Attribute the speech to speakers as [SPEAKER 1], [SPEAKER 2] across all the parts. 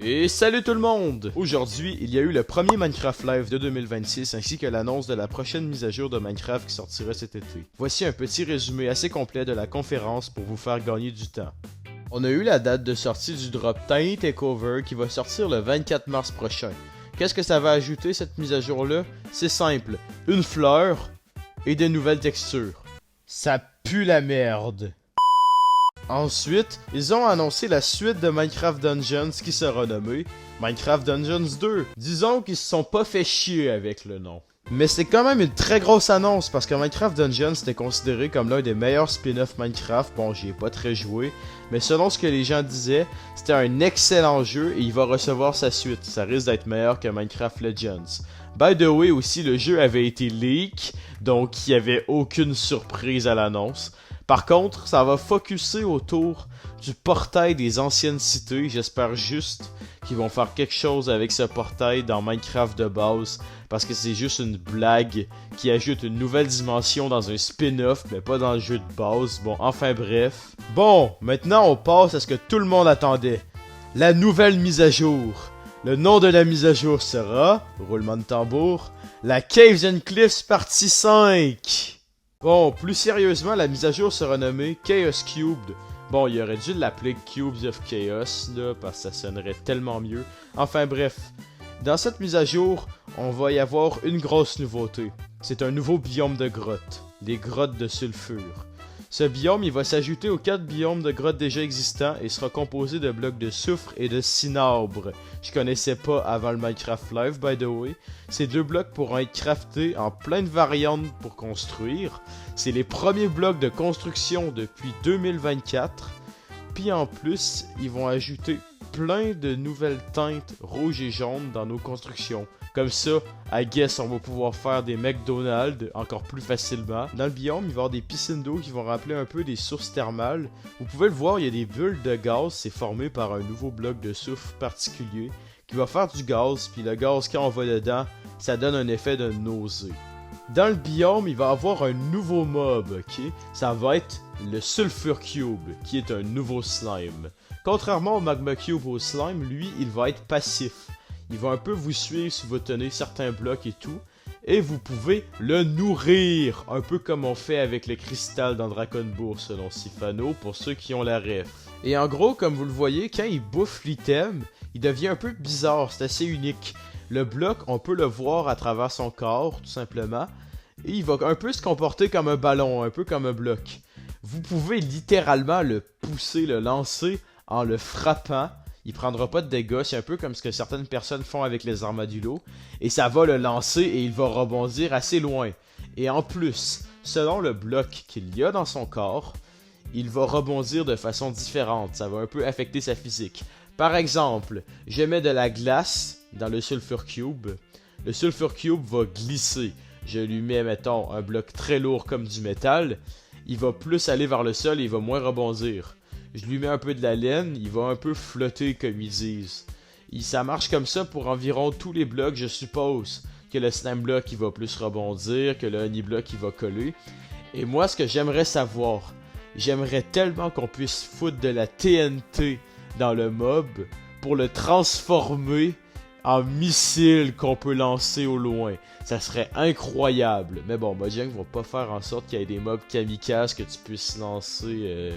[SPEAKER 1] Et salut tout le monde! Aujourd'hui, il y a eu le premier Minecraft Live de 2026 ainsi que l'annonce de la prochaine mise à jour de Minecraft qui sortira cet été. Voici un petit résumé assez complet de la conférence pour vous faire gagner du temps. On a eu la date de sortie du drop Tiny Takeover qui va sortir le 24 mars prochain. Qu'est-ce que ça va ajouter cette mise à jour-là? C'est simple, une fleur et des nouvelles textures. Ça pue la merde! Ensuite, ils ont annoncé la suite de Minecraft Dungeons qui sera nommée Minecraft Dungeons 2. Disons qu'ils se sont pas fait chier avec le nom. Mais c'est quand même une très grosse annonce parce que Minecraft Dungeons était considéré comme l'un des meilleurs spin-off Minecraft. Bon, j'y ai pas très joué, mais selon ce que les gens disaient, c'était un excellent jeu et il va recevoir sa suite. Ça risque d'être meilleur que Minecraft Legends. By the way, aussi, le jeu avait été leak, donc il n'y avait aucune surprise à l'annonce. Par contre, ça va focusser autour du portail des anciennes cités. J'espère juste qu'ils vont faire quelque chose avec ce portail dans Minecraft de base, parce que c'est juste une blague qui ajoute une nouvelle dimension dans un spin-off, mais pas dans le jeu de base. Bon, enfin bref. Bon, maintenant on passe à ce que tout le monde attendait. La nouvelle mise à jour. Le nom de la mise à jour sera, roulement de tambour, la Caves and Cliffs partie 5. Bon, plus sérieusement, la mise à jour sera nommée Chaos Cubed. Bon, il aurait dû l'appeler Cubes of Chaos, là, parce que ça sonnerait tellement mieux. Enfin bref, dans cette mise à jour, on va y avoir une grosse nouveauté. C'est un nouveau biome de grottes, les grottes de sulfure. Ce biome, il va s'ajouter aux 4 biomes de grottes déjà existants et sera composé de blocs de soufre et de cinabre. Je connaissais pas avant le Minecraft Live, by the way. Ces 2 blocs pourront être craftés en plein de variantes pour construire. C'est les premiers blocs de construction depuis 2024. Puis en plus, ils vont ajouter plein de nouvelles teintes rouges et jaunes dans nos constructions. Comme ça, I guess, on va pouvoir faire des McDonald's encore plus facilement. Dans le biome, il va y avoir des piscines d'eau qui vont rappeler un peu des sources thermales. Vous pouvez le voir, il y a des bulles de gaz, c'est formé par un nouveau bloc de soufre particulier qui va faire du gaz, puis le gaz, quand on va dedans, ça donne un effet de nausée. Dans le biome, il va y avoir un nouveau mob, ok? Ça va être le Sulfur Cube, qui est un nouveau slime. Contrairement au Magma Cube au slime, lui, il va être passif. Il va un peu vous suivre si vous tenez certains blocs et tout. Et vous pouvez le nourrir, un peu comme on fait avec le cristal dans Dragonbourg selon Sifano, pour ceux qui ont la ref. Et en gros, comme vous le voyez, quand il bouffe l'item, il devient un peu bizarre, c'est assez unique. Le bloc, on peut le voir à travers son corps, tout simplement. Et il va un peu se comporter comme un ballon, un peu comme un bloc. Vous pouvez littéralement le pousser, le lancer en le frappant. Il prendra pas de dégâts, c'est un peu comme ce que certaines personnes font avec les armadillos. Et ça va le lancer et il va rebondir assez loin. Et en plus, selon le bloc qu'il y a dans son corps, il va rebondir de façon différente. Ça va un peu affecter sa physique. Par exemple, je mets de la glace dans le Sulfur Cube. Le Sulfur Cube va glisser. Je lui mets, mettons, un bloc très lourd comme du métal. Il va plus aller vers le sol et il va moins rebondir. Je lui mets un peu de la laine, il va un peu flotter comme ils disent. Ça marche comme ça pour environ tous les blocs, je suppose. Que le slime block il va plus rebondir, que le honey block il va coller. Et moi ce que j'aimerais savoir, j'aimerais tellement qu'on puisse foutre de la TNT dans le mob pour le transformer en missile qu'on peut lancer au loin. Ça serait incroyable. Mais bon, Mojang va pas faire en sorte qu'il y ait des mobs kamikazes que tu puisses lancer...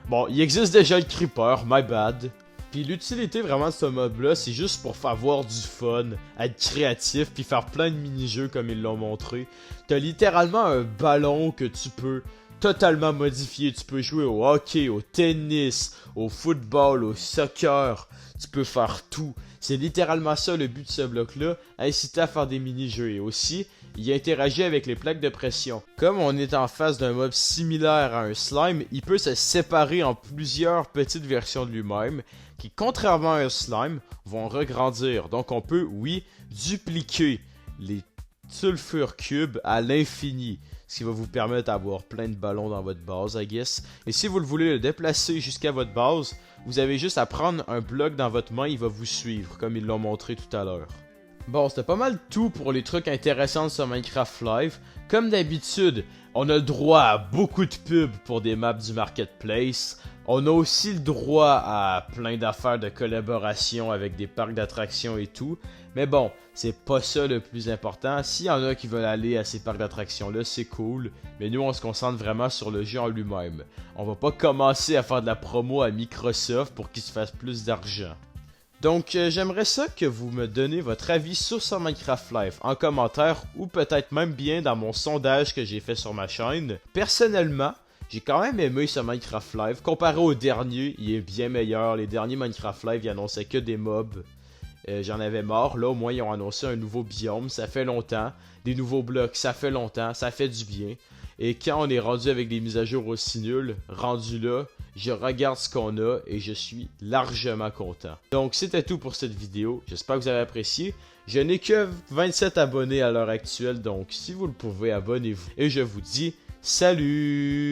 [SPEAKER 1] Bon, il existe déjà le Creeper, my bad. Puis l'utilité vraiment de ce mob-là, c'est juste pour faire avoir du fun, être créatif, puis faire plein de mini-jeux comme ils l'ont montré. T'as littéralement un ballon que tu peux totalement modifier. Tu peux jouer au hockey, au tennis, au football, au soccer. Tu peux faire tout. C'est littéralement ça le but de ce bloc-là, inciter à faire des mini-jeux. Et aussi, il interagit avec les plaques de pression. Comme on est en face d'un mob similaire à un slime, il peut se séparer en plusieurs petites versions de lui-même, qui contrairement à un slime, vont regrandir. Donc on peut, oui, dupliquer les Sulfur Cubes à l'infini. Ce qui va vous permettre d'avoir plein de ballons dans votre base, I guess. Et si vous le voulez le déplacer jusqu'à votre base, vous avez juste à prendre un bloc dans votre main, il va vous suivre, comme ils l'ont montré tout à l'heure. Bon, c'était pas mal tout pour les trucs intéressants sur Minecraft Live. Comme d'habitude, on a le droit à beaucoup de pubs pour des maps du Marketplace. On a aussi le droit à plein d'affaires de collaboration avec des parcs d'attractions et tout. Mais bon, c'est pas ça le plus important. S'il y en a qui veulent aller à ces parcs d'attractions-là, c'est cool. Mais nous, on se concentre vraiment sur le jeu en lui-même. On va pas commencer à faire de la promo à Microsoft pour qu'ils se fassent plus d'argent. Donc, j'aimerais ça que vous me donnez votre avis sur ce Minecraft Live en commentaire ou peut-être même bien dans mon sondage que j'ai fait sur ma chaîne. Personnellement, j'ai quand même aimé ce Minecraft Live. Comparé au dernier, il est bien meilleur. Les derniers Minecraft Live, ils annonçaient que des mobs. J'en avais marre. Là, au moins, ils ont annoncé un nouveau biome. Ça fait longtemps. Des nouveaux blocs, ça fait longtemps. Ça fait du bien. Et quand on est rendu avec des mises à jour aussi nulles, rendu là, je regarde ce qu'on a et je suis largement content. Donc, c'était tout pour cette vidéo. J'espère que vous avez apprécié. Je n'ai que 27 abonnés à l'heure actuelle. Donc, si vous le pouvez, abonnez-vous. Et je vous dis salut!